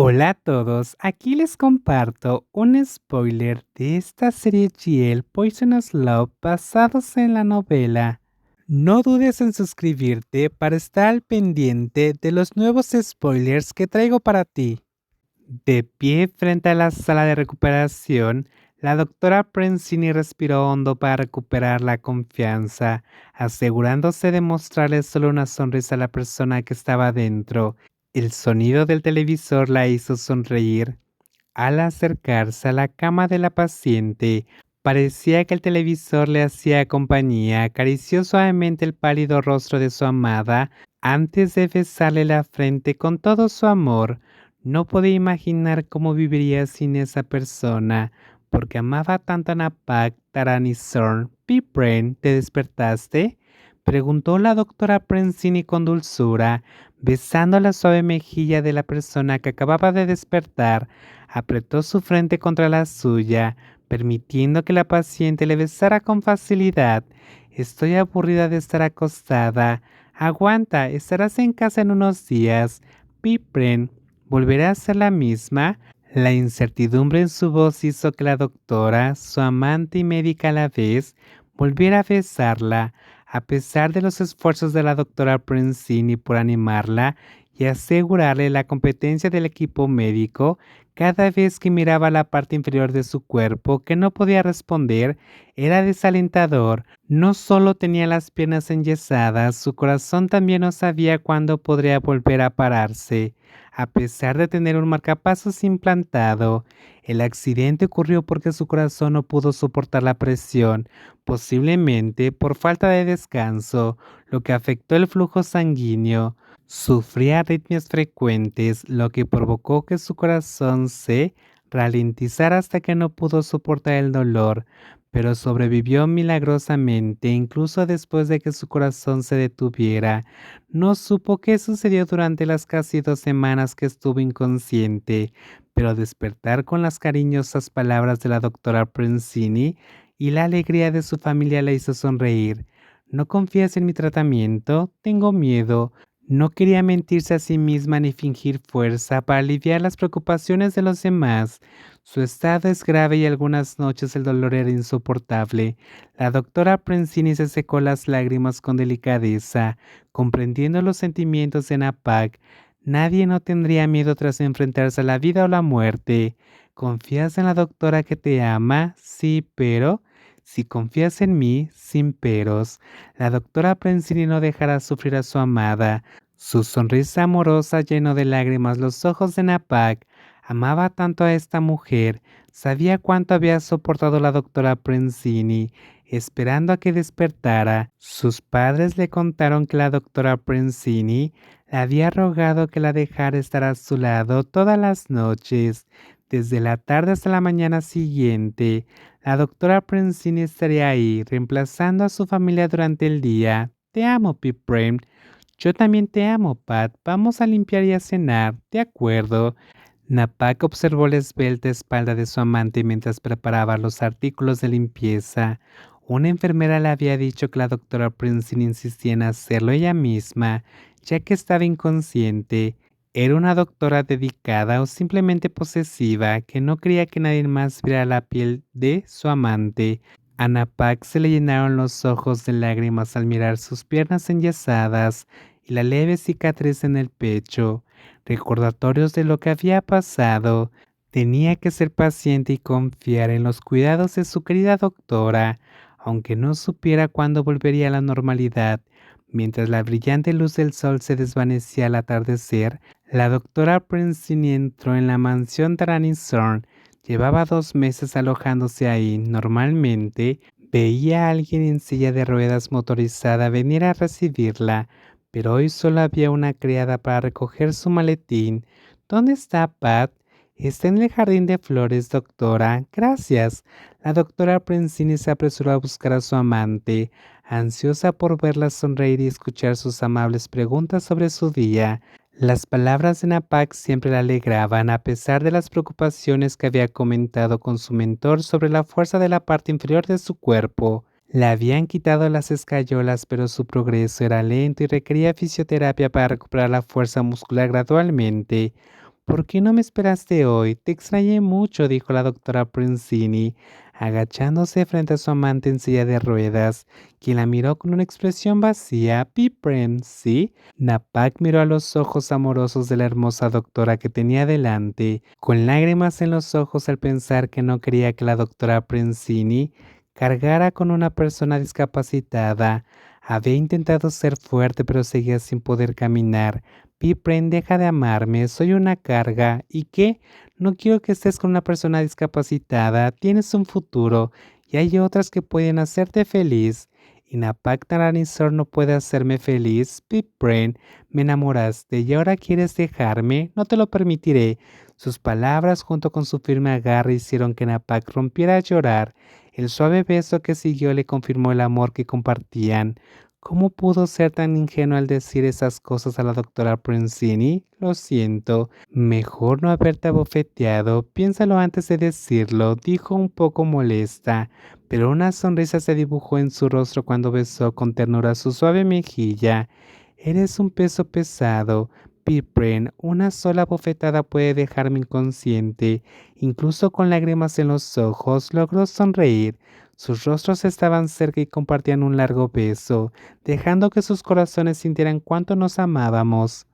Hola a todos, aquí les comparto un spoiler de esta serie GL Poisonous Love basados en la novela. No dudes en suscribirte para estar al pendiente de los nuevos spoilers que traigo para ti. De pie frente a la sala de recuperación, la doctora Prensini respiró hondo para recuperar la confianza, asegurándose de mostrarle solo una sonrisa a la persona que estaba dentro. El sonido del televisor la hizo sonreír. Al acercarse a la cama de la paciente, parecía que el televisor le hacía compañía. Acarició suavemente el pálido rostro de su amada antes de besarle la frente con todo su amor. No podía imaginar cómo viviría sin esa persona, porque amaba tanto a Napak, Taran y Zorn. «Pipren, ¿te despertaste?», preguntó la doctora Prensini con dulzura, besando la suave mejilla de la persona que acababa de despertar. Apretó su frente contra la suya, permitiendo que la paciente le besara con facilidad. «Estoy aburrida de estar acostada. Aguanta, estarás en casa en unos días. Pipren, ¿volverá a ser la misma?». La incertidumbre en su voz hizo que la doctora, su amante y médica a la vez, volviera a besarla. A pesar de los esfuerzos de la doctora Prensini por animarla y asegurarle la competencia del equipo médico, cada vez que miraba la parte inferior de su cuerpo que no podía responder, era desalentador. No solo tenía las piernas enyesadas, su corazón también no sabía cuándo podría volver a pararse. A pesar de tener un marcapasos implantado, el accidente ocurrió porque su corazón no pudo soportar la presión, posiblemente por falta de descanso, lo que afectó el flujo sanguíneo. Sufría arritmias frecuentes, lo que provocó que su corazón se ralentizara hasta que no pudo soportar el dolor, pero sobrevivió milagrosamente incluso después de que su corazón se detuviera. No supo qué sucedió durante las casi 2 semanas que estuvo inconsciente, pero despertar con las cariñosas palabras de la doctora Prensini y la alegría de su familia le hizo sonreír. «¿No confías en mi tratamiento? Tengo miedo». No quería mentirse a sí misma ni fingir fuerza para aliviar las preocupaciones de los demás. Su estado es grave y algunas noches el dolor era insoportable. La doctora Prensini se secó las lágrimas con delicadeza, comprendiendo los sentimientos de Napak. Nadie no tendría miedo tras enfrentarse a la vida o la muerte. «¿Confías en la doctora que te ama?». «Sí, pero...». «Si confías en mí, sin peros». La doctora Prensini no dejará sufrir a su amada. Su sonrisa amorosa llenó de lágrimas los ojos de Napak. Amaba tanto a esta mujer, sabía cuánto había soportado la doctora Prensini, esperando a que despertara. Sus padres le contaron que la doctora Prensini le había rogado que la dejara estar a su lado todas las noches, desde la tarde hasta la mañana siguiente. La doctora Prensini estaría ahí, reemplazando a su familia durante el día. «Te amo, Pipren». «Yo también te amo, Pat. Vamos a limpiar y a cenar». «De acuerdo». Napak observó la esbelta espalda de su amante mientras preparaba los artículos de limpieza. Una enfermera le había dicho que la doctora Princeton insistía en hacerlo ella misma, ya que estaba inconsciente. Era una doctora dedicada o simplemente posesiva que no quería que nadie más viera la piel de su amante. A Napak se le llenaron los ojos de lágrimas al mirar sus piernas enyesadas y la leve cicatriz en el pecho, recordatorios de lo que había pasado. Tenía que ser paciente y confiar en los cuidados de su querida doctora, aunque no supiera cuándo volvería a la normalidad. Mientras la brillante luz del sol se desvanecía al atardecer, la doctora Prensini entró en la mansión Taranny Zorn. Llevaba 2 meses alojándose ahí. Normalmente veía a alguien en silla de ruedas motorizada venir a recibirla, pero hoy solo había una criada para recoger su maletín. «¿Dónde está Pat?». «Está en el jardín de flores, doctora». «Gracias». La doctora Prensini se apresuró a buscar a su amante, ansiosa por verla sonreír y escuchar sus amables preguntas sobre su día. Las palabras de Napak siempre la alegraban, a pesar de las preocupaciones que había comentado con su mentor sobre la fuerza de la parte inferior de su cuerpo. Le habían quitado las escayolas, pero su progreso era lento y requería fisioterapia para recuperar la fuerza muscular gradualmente. ¿Por qué no me esperaste hoy? Te extrañé mucho, dijo la doctora Prensini, agachándose frente a su amante en silla de ruedas, quien la miró con una expresión vacía. Pipren, ¿sí? Napak miró a los ojos amorosos de la hermosa doctora que tenía delante, con lágrimas en los ojos al pensar que no quería que la doctora Prensini cargara con una persona discapacitada. Había intentado ser fuerte, pero seguía sin poder caminar. Pipren, deja de amarme, soy una carga. ¿Y qué? No quiero que estés con una persona discapacitada, tienes un futuro y hay otras que pueden hacerte feliz. Y Napak Naranizor no puede hacerme feliz. Pipren, me enamoraste y ahora quieres dejarme, no te lo permitiré. Sus palabras junto con su firme agarre hicieron que Napak rompiera a llorar. El suave beso que siguió le confirmó el amor que compartían. ¿Cómo pudo ser tan ingenuo al decir esas cosas a la doctora Prensini? Lo siento, mejor no haberte abofeteado, piénsalo antes de decirlo, dijo un poco molesta, pero una sonrisa se dibujó en su rostro cuando besó con ternura su suave mejilla. Eres un peso pesado, Pipren, una sola bofetada puede dejarme inconsciente. Incluso con lágrimas en los ojos, logró sonreír. Sus rostros estaban cerca y compartían un largo beso, dejando que sus corazones sintieran cuánto nos amábamos.